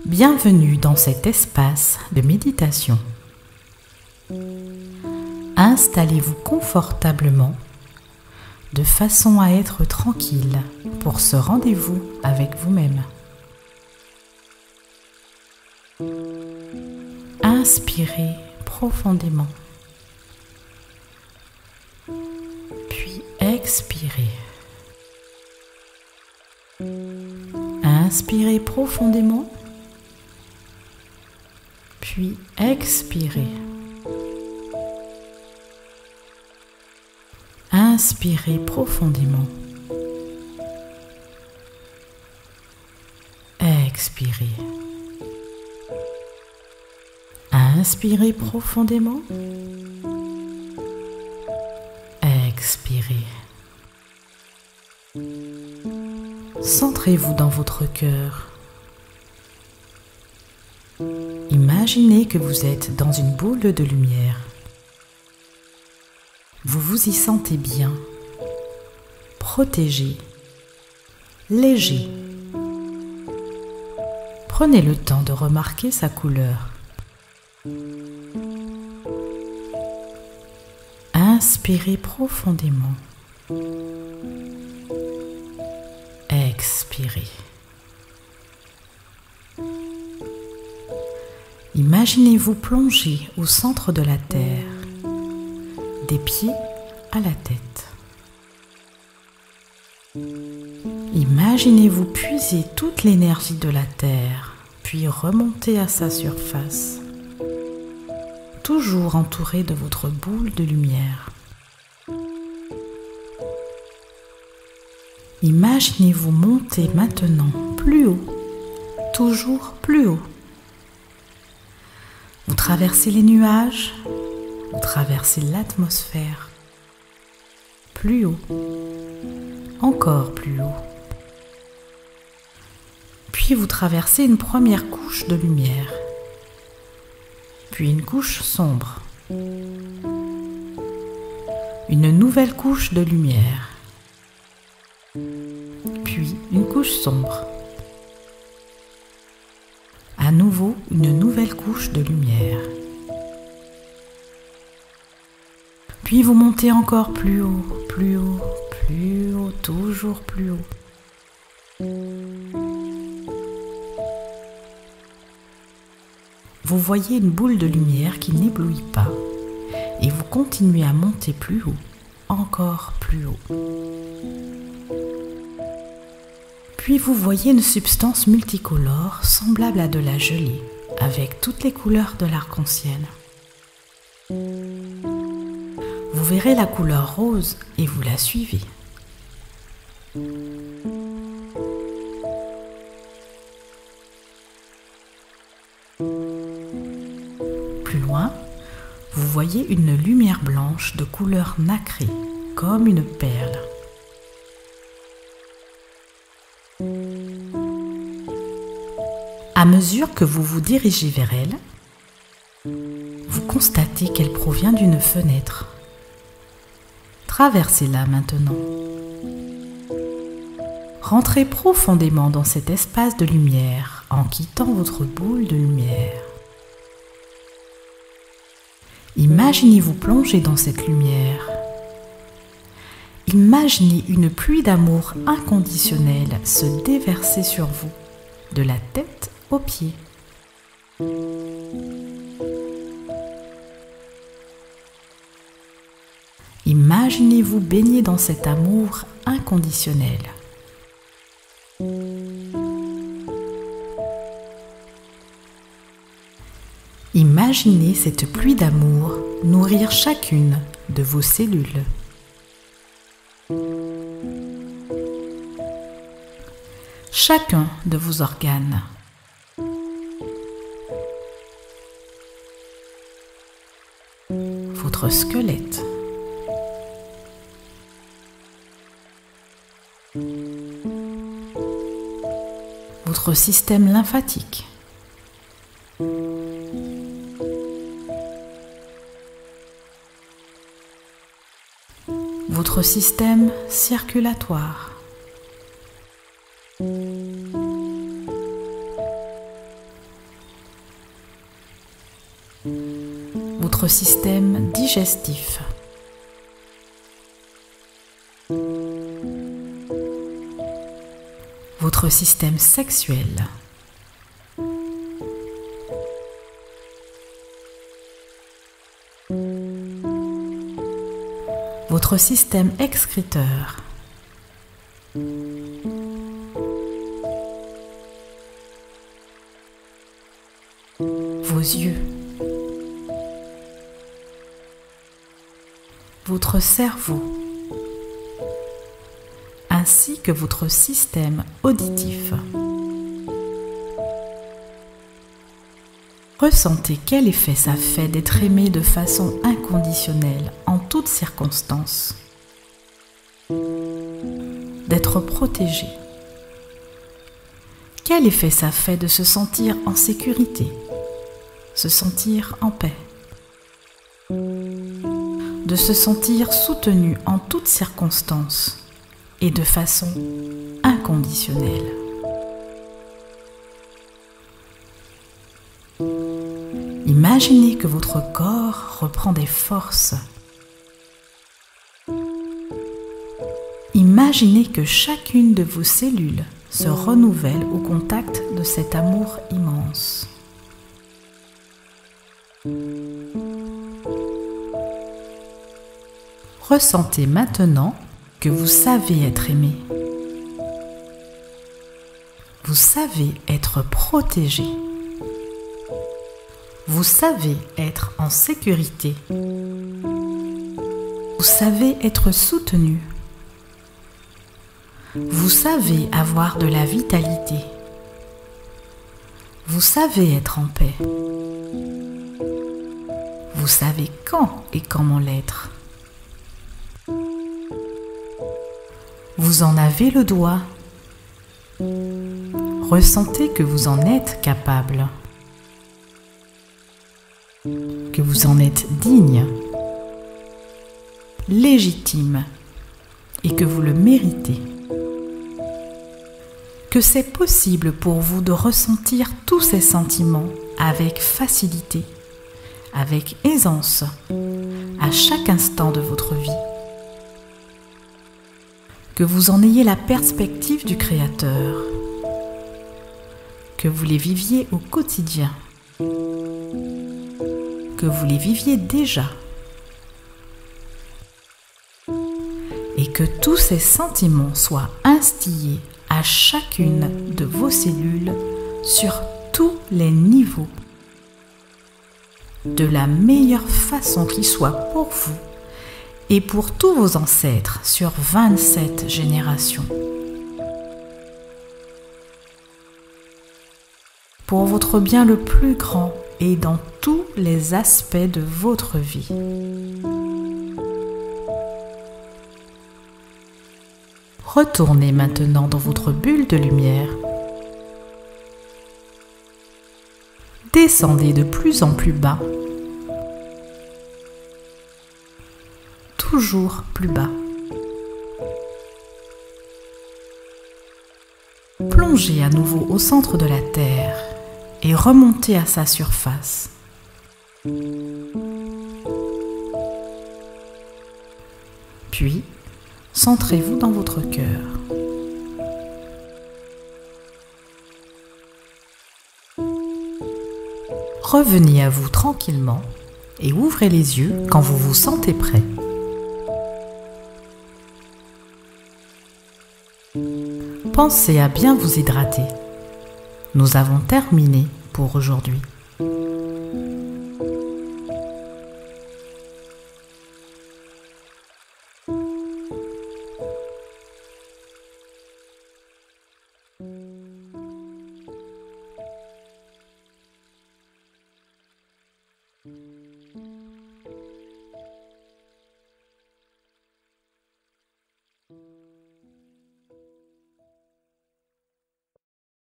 Bienvenue dans cet espace de méditation. Installez-vous confortablement de façon à être tranquille pour ce rendez-vous avec vous-même. Inspirez profondément, puis expirez. Inspirez profondément, puis expirez. Inspirez profondément. Expirez. Inspirez profondément. Expirez. Centrez-vous dans votre cœur. Imaginez que vous êtes dans une boule de lumière. Vous vous y sentez bien, protégé, léger. Prenez le temps de remarquer sa couleur. Inspirez profondément. Expirez. Imaginez-vous plonger au centre de la terre, des pieds à la tête. Imaginez-vous puiser toute l'énergie de la terre, puis remonter à sa surface, toujours entouré de votre boule de lumière. Imaginez-vous monter maintenant plus haut, toujours plus haut. Vous traversez les nuages, vous traversez l'atmosphère. Plus haut, encore plus haut. Puis vous traversez une première couche de lumière, puis une couche sombre, une nouvelle couche de lumière, puis une couche sombre. À nouveau, une nouvelle couche de lumière. Puis vous montez encore plus haut, plus haut, plus haut, toujours plus haut. Vous voyez une boule de lumière qui n'éblouit pas et vous continuez à monter plus haut, encore plus haut. Puis vous voyez une substance multicolore semblable à de la gelée, avec toutes les couleurs de l'arc-en-ciel. Vous verrez la couleur rose et vous la suivez. Plus loin, vous voyez une lumière blanche de couleur nacrée, comme une perle. À mesure que vous vous dirigez vers elle, vous constatez qu'elle provient d'une fenêtre. Traversez-la maintenant. Rentrez profondément dans cet espace de lumière en quittant votre boule de lumière. Imaginez-vous plonger dans cette lumière. Imaginez une pluie d'amour inconditionnel se déverser sur vous, de la tête aux pieds. Imaginez-vous baigner dans cet amour inconditionnel. Imaginez cette pluie d'amour nourrir chacune de vos cellules. Chacun de vos organes. Votre squelette. Votre système lymphatique. Votre système circulatoire. votre système digestif, votre système sexuel, votre système excréteur, vos yeux, votre cerveau, ainsi que votre système auditif. Ressentez quel effet ça fait d'être aimé de façon inconditionnelle en toutes circonstances, d'être protégé. Quel effet ça fait de se sentir en sécurité, se sentir en paix, de se sentir soutenu en toutes circonstances et de façon inconditionnelle. Imaginez que votre corps reprend des forces. Imaginez que chacune de vos cellules se renouvelle au contact de cet amour immense. Ressentez maintenant que vous savez être aimé. Vous savez être protégé. Vous savez être en sécurité. Vous savez être soutenu. Vous savez avoir de la vitalité. Vous savez être en paix. Vous savez quand et comment l'être. Vous en avez le droit. Ressentez que vous en êtes capable. Que vous en êtes digne, légitime et que vous le méritez. Que c'est possible pour vous de ressentir tous ces sentiments avec facilité, avec aisance, à chaque instant de votre vie. Que vous en ayez la perspective du Créateur. Que vous les viviez au quotidien. Que vous les viviez déjà et que tous ces sentiments soient instillés à chacune de vos cellules sur tous les niveaux de la meilleure façon qui soit pour vous et pour tous vos ancêtres sur 27 générations. Pour votre bien le plus grand et dans tous les aspects de votre vie. Retournez maintenant dans votre bulle de lumière. Descendez de plus en plus bas. Toujours plus bas. Plongez à nouveau au centre de la Terre et remontez à sa surface. Puis, centrez-vous dans votre cœur. Revenez à vous tranquillement et ouvrez les yeux quand vous vous sentez prêt. Pensez à bien vous hydrater. Nous avons terminé pour aujourd'hui.